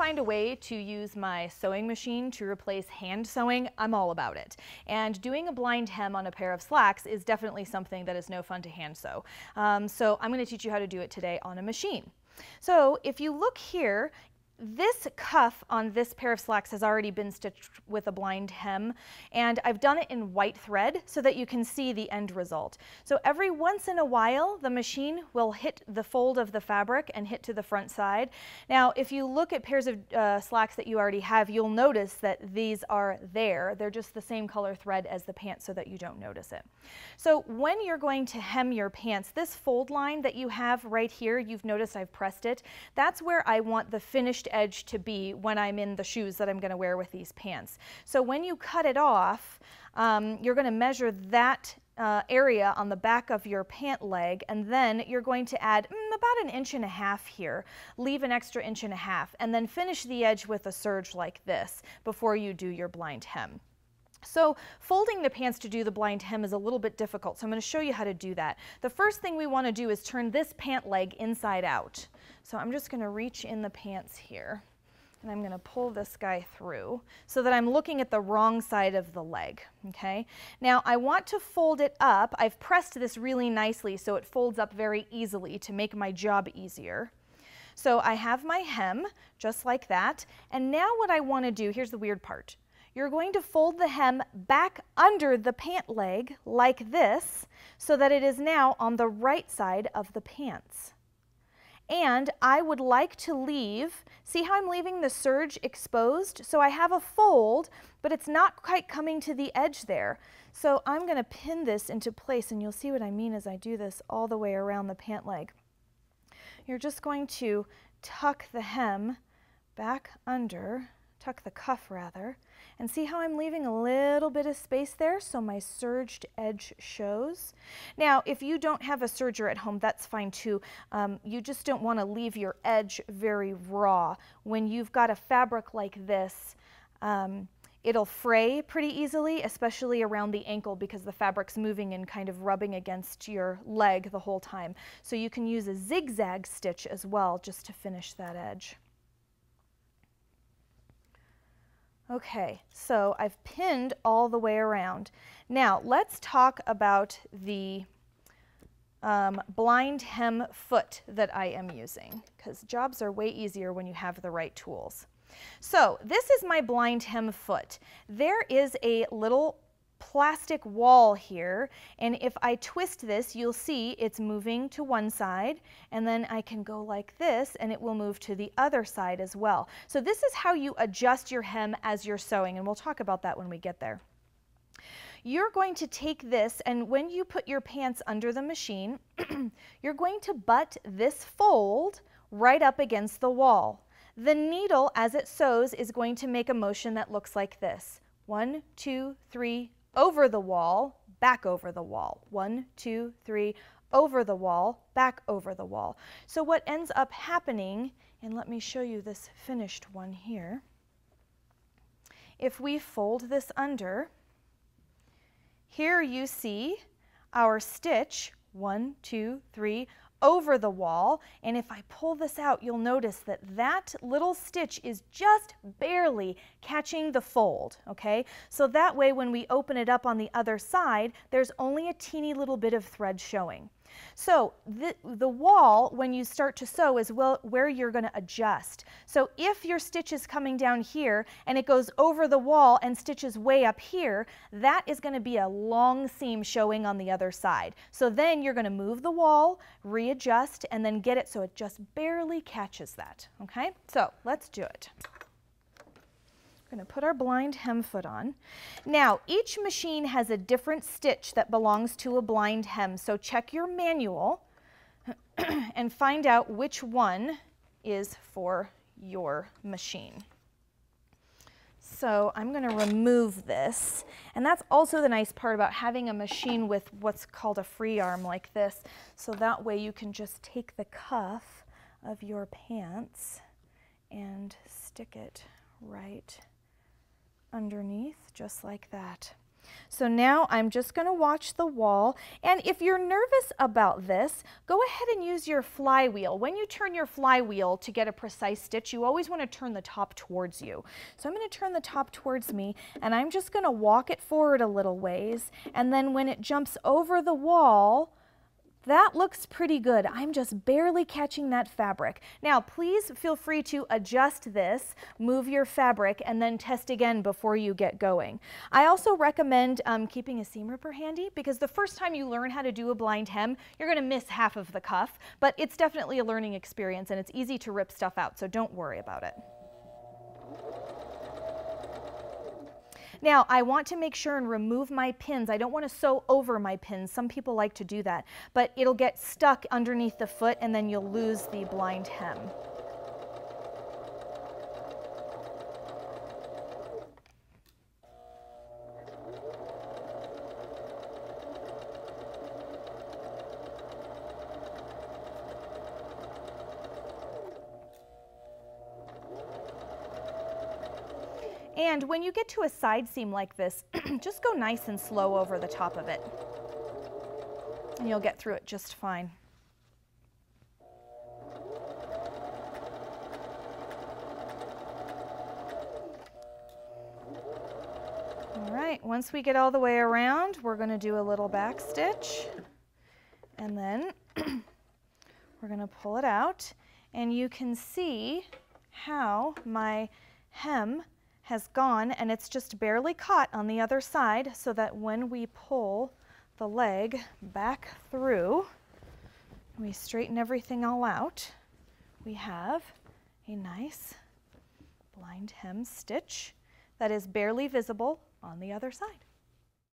find a way to use my sewing machine to replace hand sewing, I'm all about it. And doing a blind hem on a pair of slacks is definitely something that is no fun to hand sew. So I'm going to teach you how to do it today on a machine. So if you look here, this cuff on this pair of slacks has already been stitched with a blind hem, and I've done it in white thread so that you can see the end result. So every once in a while, the machine will hit the fold of the fabric and hit to the front side. Now, if you look at pairs of slacks that you already have, you'll notice that these are there. They're just the same color thread as the pants so that you don't notice it. So when you're going to hem your pants, this fold line that you have right here, you've noticed I've pressed it, that's where I want the finished edge to be when I'm in the shoes that I'm going to wear with these pants. So when you cut it off, you're going to measure that area on the back of your pant leg, and then you're going to add about 1.5 inches here, leave an extra 1.5 inches, and then finish the edge with a serge like this before you do your blind hem. So folding the pants to do the blind hem is a little bit difficult, so I'm going to show you how to do that. The first thing we want to do is turn this pant leg inside out. So I'm just going to reach in the pants here, and I'm going to pull this guy through so that I'm looking at the wrong side of the leg, okay? Now I want to fold it up. I've pressed this really nicely so it folds up very easily to make my job easier. So I have my hem just like that, and now what I want to do, here's the weird part. You're going to fold the hem back under the pant leg like this so that it is now on the right side of the pants. And I would like to leave, see how I'm leaving the serge exposed? So I have a fold, but it's not quite coming to the edge there. So I'm going to pin this into place, and you'll see what I mean as I do this all the way around the pant leg. You're just going to tuck the hem back under, tuck the cuff rather, and see how I'm leaving a little bit of space there so my serged edge shows. Now, if you don't have a serger at home, that's fine too. You just don't want to leave your edge very raw. When you've got a fabric like this, it'll fray pretty easily, especially around the ankle because the fabric's moving and kind of rubbing against your leg the whole time. So you can use a zigzag stitch as well just to finish that edge. Okay, so I've pinned all the way around. Now let's talk about the blind hem foot that I am using, because jobs are way easier when you have the right tools. So this is my blind hem foot. There is a little plastic wall here, and if I twist this, you'll see it's moving to one side, and then I can go like this and it will move to the other side as well. So this is how you adjust your hem as you're sewing, and we'll talk about that when we get there. You're going to take this, and when you put your pants under the machine, you're going to butt this fold right up against the wall. The needle, as it sews, is going to make a motion that looks like this. 1, 2, 3, over the wall, back over the wall. 1, 2, 3, over the wall, back over the wall. So what ends up happening, and let me show you this finished one here. If we fold this under, here you see our stitch, 1, 2, 3, over the wall, and if I pull this out, you'll notice that that little stitch is just barely catching the fold, okay? So that way when we open it up on the other side, there's only a teeny little bit of thread showing. So the wall, when you start to sew, is where you're going to adjust. So if your stitch is coming down here and it goes over the wall and stitches way up here, that is going to be a long seam showing on the other side. So then you're going to move the wall, readjust, and then get it so it just barely catches that. Okay? So let's do it. We're going to put our blind hem foot on. Now, each machine has a different stitch that belongs to a blind hem, so check your manual and find out which one is for your machine. So I'm going to remove this, and that's also the nice part about having a machine with what's called a free arm like this, so that way you can just take the cuff of your pants and stick it right underneath, just like that. So now I'm just going to watch the wall, and if you're nervous about this, go ahead and use your flywheel. When you turn your flywheel to get a precise stitch, you always want to turn the top towards you. So I'm going to turn the top towards me, and I'm just going to walk it forward a little ways, and then when it jumps over the wall, that looks pretty good. I'm just barely catching that fabric. Now, please feel free to adjust this, move your fabric, and then test again before you get going. I also recommend keeping a seam ripper handy, because the first time you learn how to do a blind hem, you're going to miss half of the cuff, but it's definitely a learning experience, and it's easy to rip stuff out, so don't worry about it. Now, I want to make sure and remove my pins. I don't want to sew over my pins. Some people like to do that, but it'll get stuck underneath the foot and then you'll lose the blind hem. And when you get to a side seam like this, just go nice and slow over the top of it, and you'll get through it just fine. All right, once we get all the way around, we're going to do a little back stitch, and then we're going to pull it out, and you can see how my hem has gone, and it's just barely caught on the other side, so that when we pull the leg back through, we straighten everything all out, we have a nice blind hem stitch that is barely visible on the other side.